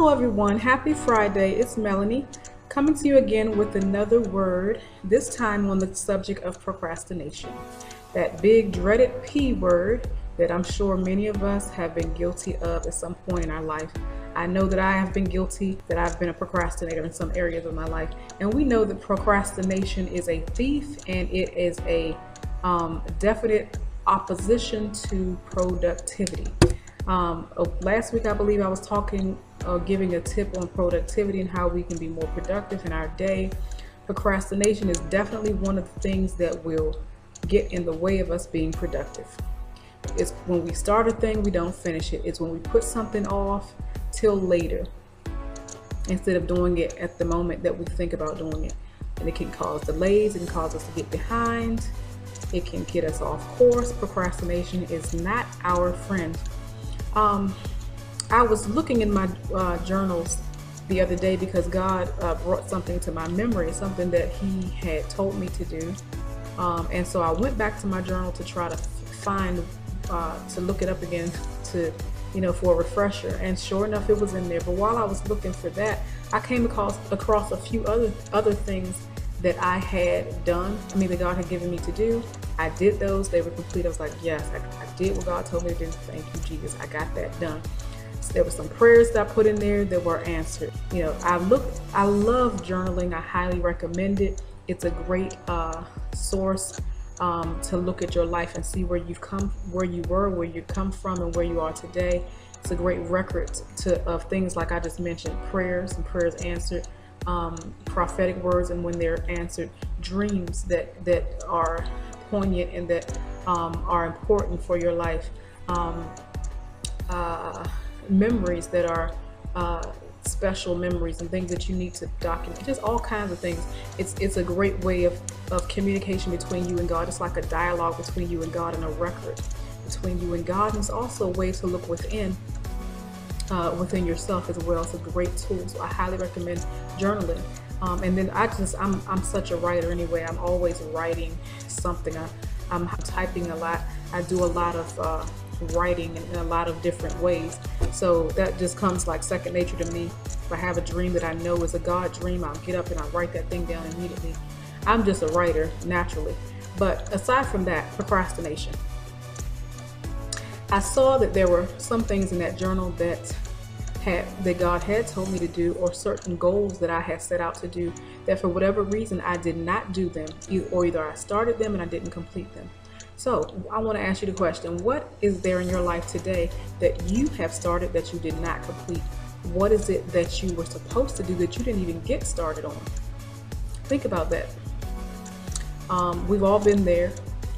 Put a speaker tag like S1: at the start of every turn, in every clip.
S1: Hello everyone, happy Friday. It's Melanie coming to you again with another word, this time on the subject of procrastination. That big dreaded P word that I'm sure many of us have been guilty of at some point in our life. I know that I have been guilty, that I've been a procrastinator in some areas of my life. And we know that procrastination is a thief and it is a definite opposition to productivity. Last week, I believe I was giving a tip on productivity and how we can be more productive in our day. Procrastination is definitely one of the things that will get in the way of us being productive. It's when we start a thing, we don't finish it. It's when we put something off till later instead of doing it at the moment that we think about doing it. And it can cause delays, it can cause us to get behind, it can get us off course. Procrastination is not our friend. I was looking in my journals the other day because God brought something to my memory, something that He had told me to do. And so I went back to my journal to try to find, to look it up again for a refresher. And sure enough, it was in there. But while I was looking for that, I came across a few other things that I had done, that God had given me to do. I did those, they were complete. I was like, yes, I did what God told me to do. Thank you, Jesus, I got that done. So there were some prayers that I put in there that were answered. I love journaling. I highly recommend it. It's a great source to look at your life and see where you were, where you come from, and where you are today. It's a great record of things like I just mentioned, prayers and prayers answered, prophetic words and when they're answered, dreams that are poignant and that are important for your life, memories that are special memories and things that you need to document, just all kinds of things. It's a great way of communication between you and God. It's like a dialogue between you and God and a record between you and God. And it's also a way to look within yourself as well. It's a great tool. So I highly recommend journaling. And then I'm such a writer anyway. I'm always writing something. I'm typing a lot. I do a lot of writing in a lot of different ways. So that just comes like second nature to me. If I have a dream that I know is a God dream, I'll get up and I'll write that thing down immediately. I'm just a writer naturally. But aside from that, procrastination. I saw that there were some things in that journal that God had told me to do, or certain goals that I had set out to do, that for whatever reason I did not do them, or either I started them and I didn't complete them. So I want to ask you the question, what is there in your life today that you have started that you did not complete? What is it that you were supposed to do that you didn't even get started on? Think about that. We've all been there.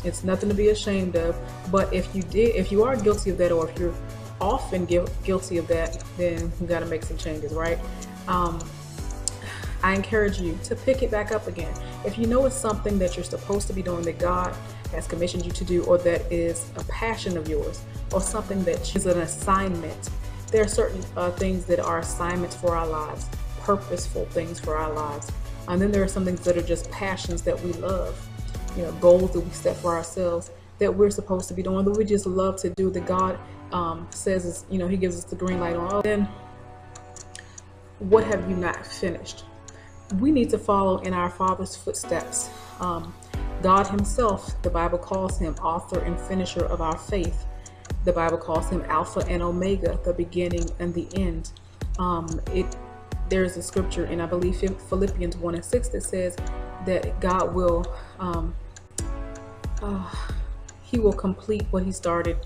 S1: It's nothing to be ashamed of. But if you are guilty of that, or if you're often guilty of that, then you got to make some changes, right? I encourage you to pick it back up again. If you know it's something that you're supposed to be doing, that God has commissioned you to do, or that is a passion of yours, or something that is an assignment. There are certain things that are assignments for our lives, purposeful things for our lives. And then there are some things that are just passions that we love, goals that we set for ourselves that we're supposed to be doing, that we just love to do, that God says is, He gives us the green light on. Then what have you not finished? We need to follow in our Father's footsteps. God Himself, the Bible calls Him author and finisher of our faith. The Bible calls Him Alpha and Omega, the beginning and the end. There's a scripture in, I believe, Philippians 1:6 that says that God will He will complete what He started.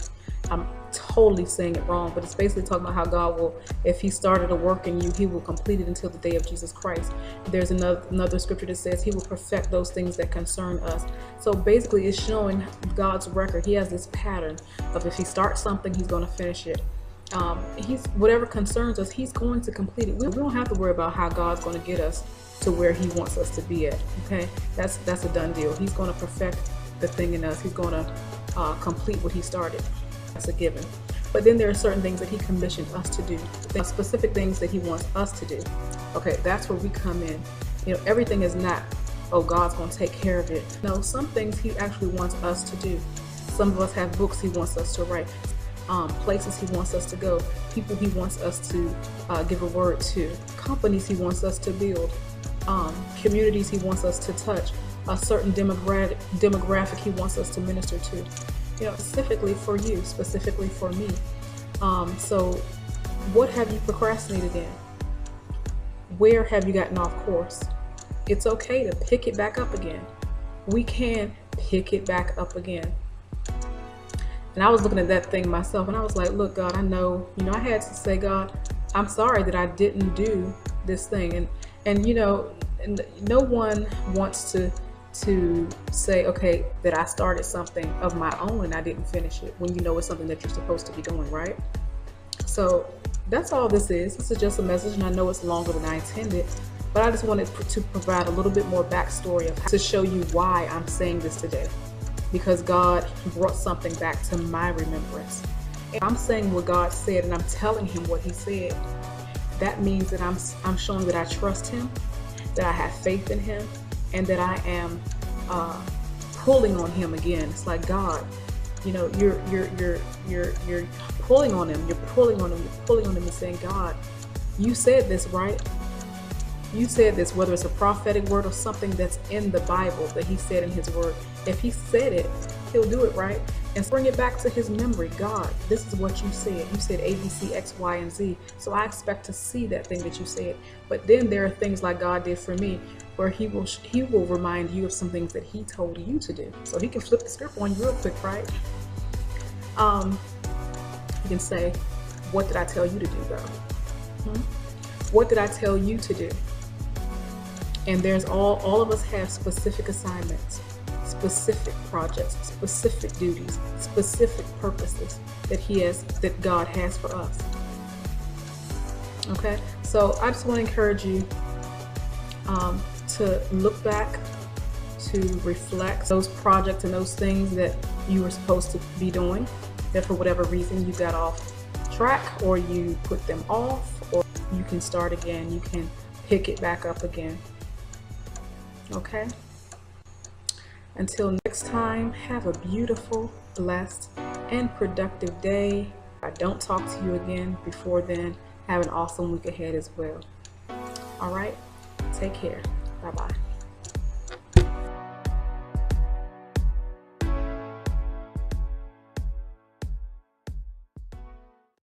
S1: I'm totally saying it wrong, but it's basically talking about how God will, if He started a work in you, He will complete it until the day of Jesus Christ. There's another scripture that says He will perfect those things that concern us. So basically it's showing God's record. He has this pattern of, if He starts something, He's going to finish it. Whatever concerns us, He's going to complete it. We don't have to worry about how God's going to get us to where He wants us to be at. Okay, that's a done deal. He's going to perfect the thing in us. He's going to complete what He started. That's a given. But then there are certain things that He commissioned us to do, specific things that He wants us to do. Okay, that's where we come in. Everything is not, oh, God's going to take care of it. No, some things He actually wants us to do. Some of us have books He wants us to write. places he wants us to go, people he wants us to give a word to, companies he wants us to build, communities he wants us to touch, a certain demographic he wants us to minister to, specifically for you, specifically for me. So what have you procrastinated in? Where have you gotten off course? It's okay to pick it back up again. We can pick it back up again. And I was looking at that thing myself, and I was like, look, God, I know, I had to say, God, I'm sorry that I didn't do this thing. And no one wants to say, okay, that I started something of my own and I didn't finish it, when it's something that you're supposed to be doing, right? So that's all this is. This is just a message, and I know it's longer than I intended, but I just wanted to provide a little bit more backstory to show you why I'm saying this today. Because God brought something back to my remembrance. And I'm saying what God said, and I'm telling him what he said. That means that I'm showing that I trust him, that I have faith in him, and that I am pulling on him again. It's like, God, you're pulling on him, you're pulling on him and saying, God, you said this, right? You said this, whether it's a prophetic word or something that's in the Bible that he said in his word. If he said it, he'll do it, right? And bring it back to his memory. God, this is what you said. You said A, B, C, X, Y, and Z. So I expect to see that thing that you said. But then there are things like God did for me, where he will remind you of some things that he told you to do. So he can flip the script on you real quick, right? He can say, what did I tell you to do, though? What did I tell you to do? And there's all of us have specific assignments, specific projects, specific duties, specific purposes that God has for us. Okay, so I just want to encourage you to look back, to reflect those projects and those things that you were supposed to be doing, that for whatever reason you got off track, or you put them off, or you can start again, you can pick it back up again. Okay? Until next time, have a beautiful, blessed, and productive day. If I don't talk to you again before then, have an awesome week ahead as well. All right? Take care. Bye-bye.